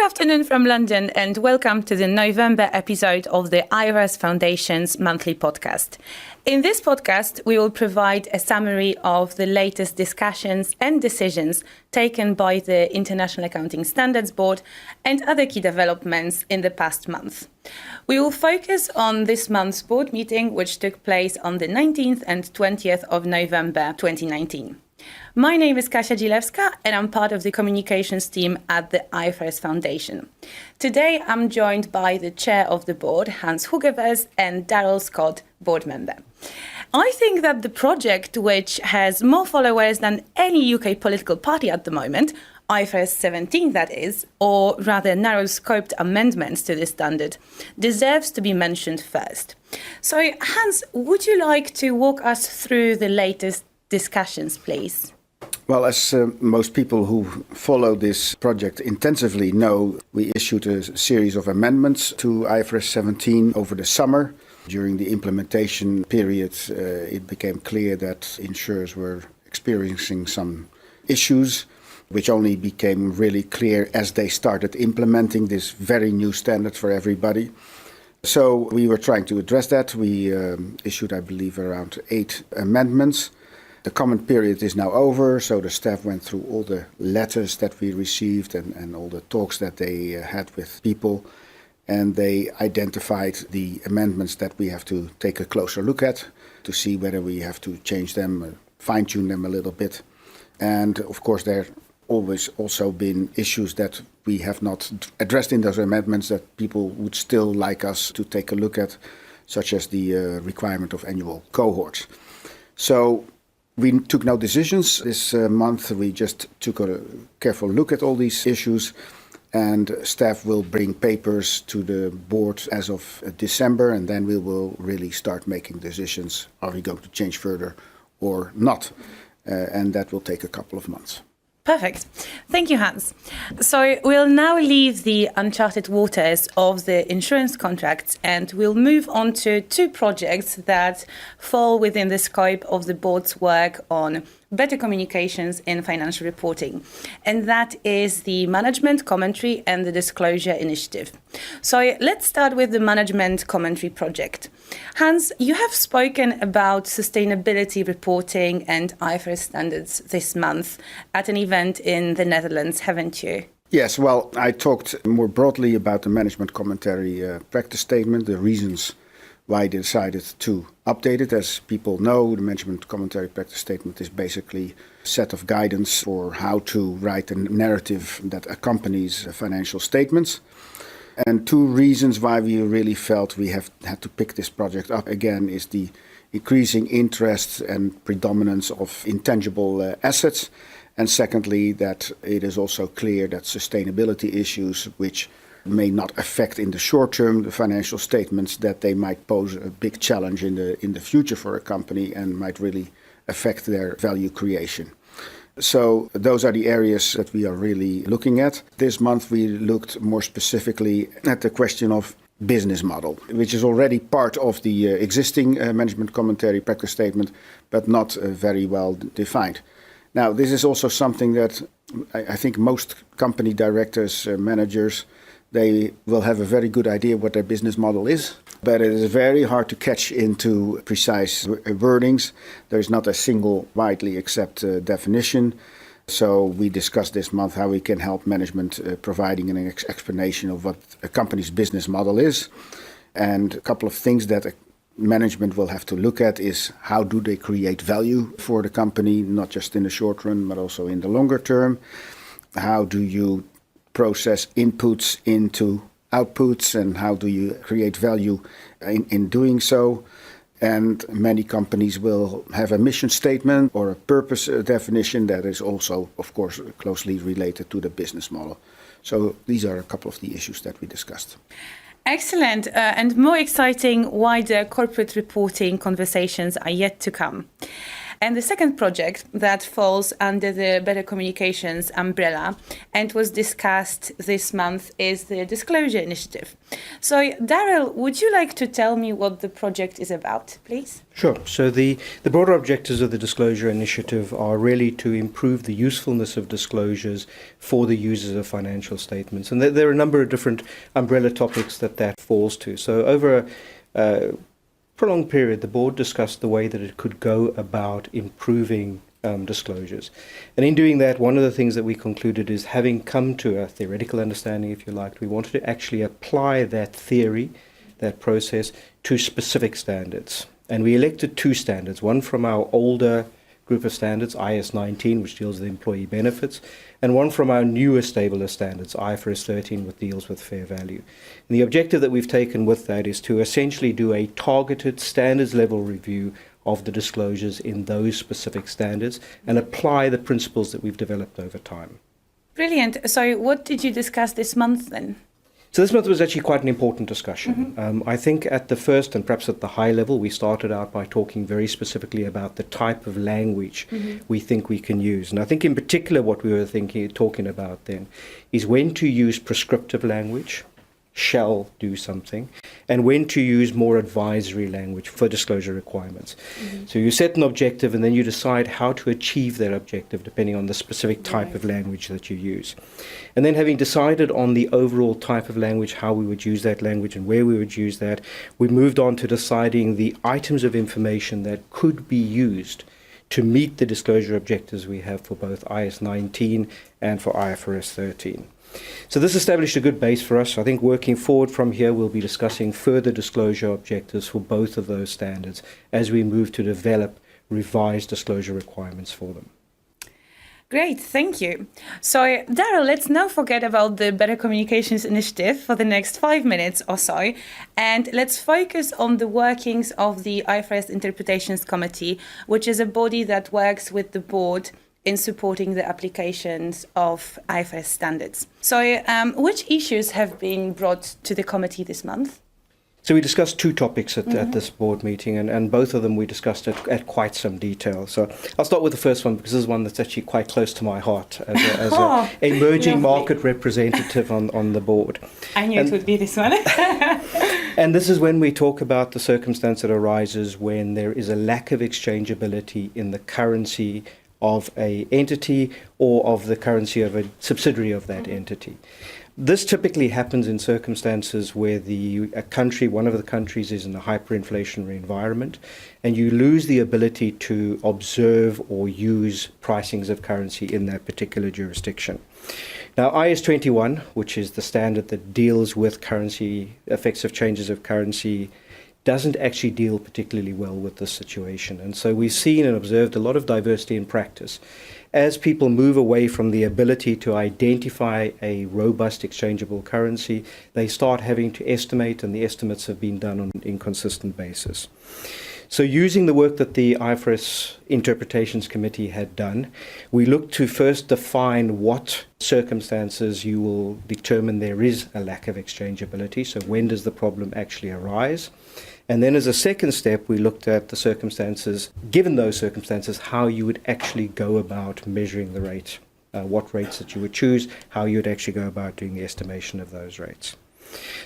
afternoon from London and welcome to the November episode of the IFRS Foundation's monthly podcast. In this podcast, we will provide a summary of the latest discussions and decisions taken by the International Accounting Standards Board and other key developments in the past month. We will focus on this month's board meeting, which took place on the 19th and 20th of November 2019. My name is Kasia Dzilewska and I'm part of the communications team at the IFRS Foundation. Today I'm joined by the chair of the board, Hans Hoogervorst, and Darrell Scott, board member. I think that the project, which has more followers than any UK political party at the moment, IFRS 17 that is, or rather narrow-scoped amendments to the standard, deserves to be mentioned first. So Hans, would you like to walk us through the latest discussions, please? Well, as most people who follow this project intensively know, we issued a series of amendments to IFRS 17 over the summer. During the implementation period, it became clear that insurers were experiencing some issues, which only became really clear as they started implementing this very new standard for everybody. So we were trying to address that. We issued, I believe, around 8 amendments. The comment period is now over, so the staff went through all the letters that we received and all the talks that they had with people, and they identified the amendments that we have to take a closer look at to see whether we have to change them, fine-tune them a little bit. And of course, there have always also been issues that we have not addressed in those amendments that people would still like us to take a look at, such as the requirement of annual cohorts. So we took no decisions this month. We just took a careful look at all these issues, and staff will bring papers to the board as of December, and then we will really start making decisions. Are we going to change further or not? And that will take a couple of months. Perfect. Thank you, Hans. So we'll now leave the uncharted waters of the insurance contracts and we'll move on to 2 projects that fall within the scope of the board's work on better communications in financial reporting. And that is the management commentary and the disclosure initiative. So let's start with the management commentary project. Hans, you have spoken about sustainability reporting and IFRS standards this month at an event in the Netherlands, haven't you? Yes, well, I talked more broadly about the management commentary practice statement, the reasons why I decided to update it. As people know, the management commentary practice statement is basically a set of guidance for how to write a narrative that accompanies financial statements. And 2 reasons why we really felt we have had to pick this project up again is the increasing interest and predominance of intangible assets. And secondly, that it is also clear that sustainability issues, which may not affect in the short term the financial statements, that they might pose a big challenge in the future for a company and might really affect their value creation. So those are the areas that we are really looking at. This month we looked more specifically at the question of business model, which is already part of the existing management commentary practice statement, but not very well defined. Now, this is also something that I think most company directors, managers, they will have a very good idea what their business model is, but it is very hard to catch into precise wordings. There is not a single widely accepted definition. So we discussed this month how we can help management providing an explanation of what a company's business model is. And a couple of things that management will have to look at is how do they create value for the company, not just in the short run, but also in the longer term. How do you process inputs into outputs and how do you create value in doing so? And many companies will have a mission statement or a purpose definition that is also, of course, closely related to the business model. So these are a couple of the issues that we discussed. Excellent. And more exciting, wider corporate reporting conversations are yet to come. And the second project that falls under the Better Communications umbrella and was discussed this month is the Disclosure Initiative. So, Darrell, would you like to tell me what the project is about, please? Sure. So the broader objectives of the Disclosure Initiative are really to improve the usefulness of disclosures for the users of financial statements. And there are a number of different umbrella topics that falls to. So over a prolonged period, the board discussed the way that it could go about improving disclosures. And in doing that, one of the things that we concluded is, having come to a theoretical understanding, if you like, we wanted to actually apply that theory, that process, to specific standards. And we elected two standards, one from our older group of standards, IAS 19, which deals with employee benefits, and one from our newer, stabler standards, IFRS 13, which deals with fair value. And the objective that we've taken with that is to essentially do a targeted standards level review of the disclosures in those specific standards and apply the principles that we've developed over time. Brilliant. So what did you discuss this month then? So this month was actually quite an important discussion. I think at the first and perhaps at the high level, we started out by talking very specifically about the type of language we think we can use. And I think in particular what we were talking about then is when to use prescriptive language, shall do something, and when to use more advisory language for disclosure requirements. So you set an objective and then you decide how to achieve that objective depending on the specific type of language that you use. And then, having decided on the overall type of language, how we would use that language and where we would use that, we moved on to deciding the items of information that could be used to meet the disclosure objectives we have for both IAS 19 and for IFRS 13. So this established a good base for us. I think working forward from here, we'll be discussing further disclosure objectives for both of those standards as we move to develop revised disclosure requirements for them. Great, thank you. So, Darrell, let's now forget about the Better Communications Initiative for the next 5 minutes or so, and let's focus on the workings of the IFRS Interpretations Committee, which is a body that works with the board in supporting the applications of IFRS standards. So, which issues have been brought to the committee this month? So we discussed two topics at this board meeting, and both of them we discussed at quite some detail. So I'll start with the first one because this is one that's actually quite close to my heart as an emerging market representative on the board. I knew it would be this one. And this is when we talk about the circumstance that arises when there is a lack of exchangeability in the currency of an entity or of the currency of a subsidiary of that entity. This typically happens in circumstances where one of the countries is in a hyperinflationary environment, and you lose the ability to observe or use pricings of currency in that particular jurisdiction. Now, IAS 21, which is the standard that deals with currency, effects of changes of currency, doesn't actually deal particularly well with this situation. And so we've seen and observed a lot of diversity in practice. As people move away from the ability to identify a robust exchangeable currency, they start having to estimate, and the estimates have been done on an inconsistent basis. So using the work that the IFRS Interpretations Committee had done, we looked to first define what circumstances you will determine there is a lack of exchangeability. So when does the problem actually arise? And then as a second step, we looked at the circumstances, given those circumstances, how you would actually go about measuring the rate, what rates that you would choose, how you would actually go about doing the estimation of those rates.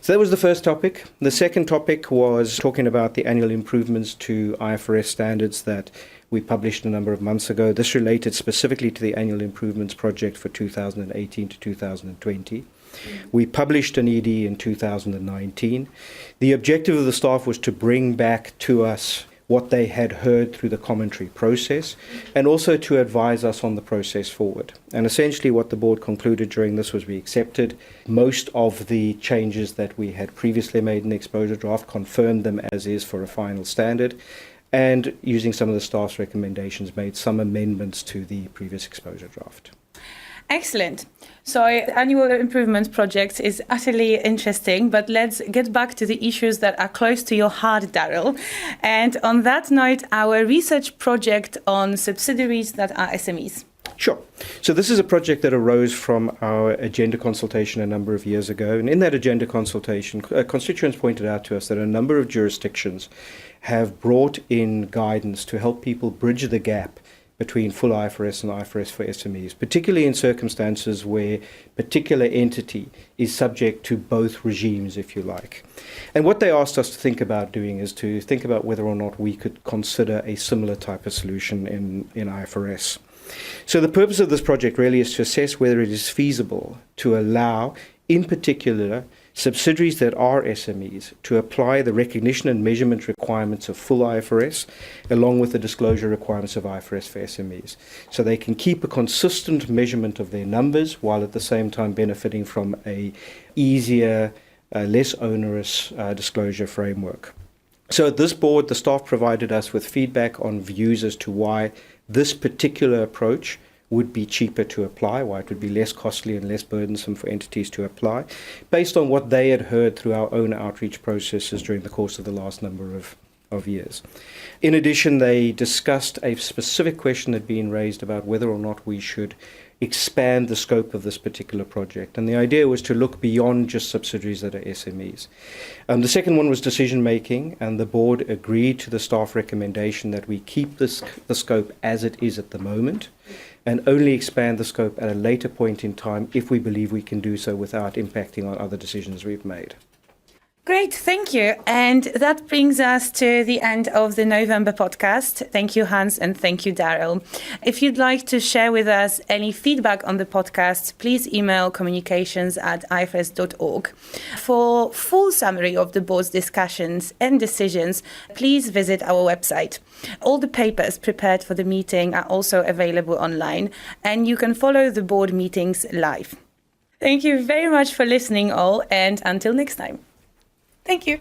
So that was the first topic. The second topic was talking about the annual improvements to IFRS standards that we published a number of months ago. This related specifically to the annual improvements project for 2018 to 2020. We published an ED in 2019. The objective of the staff was to bring back to us what they had heard through the commentary process, and also to advise us on the process forward. And essentially what the board concluded during this was we accepted most of the changes that we had previously made in the exposure draft, confirmed them as is for a final standard, and using some of the staff's recommendations made some amendments to the previous exposure draft. Excellent. So annual improvement projects is utterly interesting, but let's get back to the issues that are close to your heart, Darrell. And on that note, our research project on subsidiaries that are SMEs. Sure. So this is a project that arose from our agenda consultation a number of years ago. And in that agenda consultation, constituents pointed out to us that a number of jurisdictions have brought in guidance to help people bridge the gap between full IFRS and IFRS for SMEs, particularly in circumstances where a particular entity is subject to both regimes, if you like. And what they asked us to think about doing is to think about whether or not we could consider a similar type of solution in IFRS. So the purpose of this project really is to assess whether it is feasible to allow, in particular, subsidiaries that are SMEs to apply the recognition and measurement requirements of full IFRS along with the disclosure requirements of IFRS for SMEs. So they can keep a consistent measurement of their numbers while at the same time benefiting from a easier, less onerous disclosure framework. So at this board, the staff provided us with feedback on views as to why this particular approach would be cheaper to apply, why it would be less costly and less burdensome for entities to apply, based on what they had heard through our own outreach processes during the course of the last number of years. In addition, they discussed a specific question that had been raised about whether or not we should expand the scope of this particular project. And the idea was to look beyond just subsidiaries that are SMEs. The second one was decision making, and the board agreed to the staff recommendation that we keep the scope as it is at the moment, and only expand the scope at a later point in time if we believe we can do so without impacting on other decisions we've made. Great, thank you. And that brings us to the end of the November podcast. Thank you, Hans, and thank you, Darrell. If you'd like to share with us any feedback on the podcast, please email communications@ifrs.org. For full summary of the board's discussions and decisions, please visit our website. All the papers prepared for the meeting are also available online, and you can follow the board meetings live. Thank you very much for listening all, and until next time. Thank you.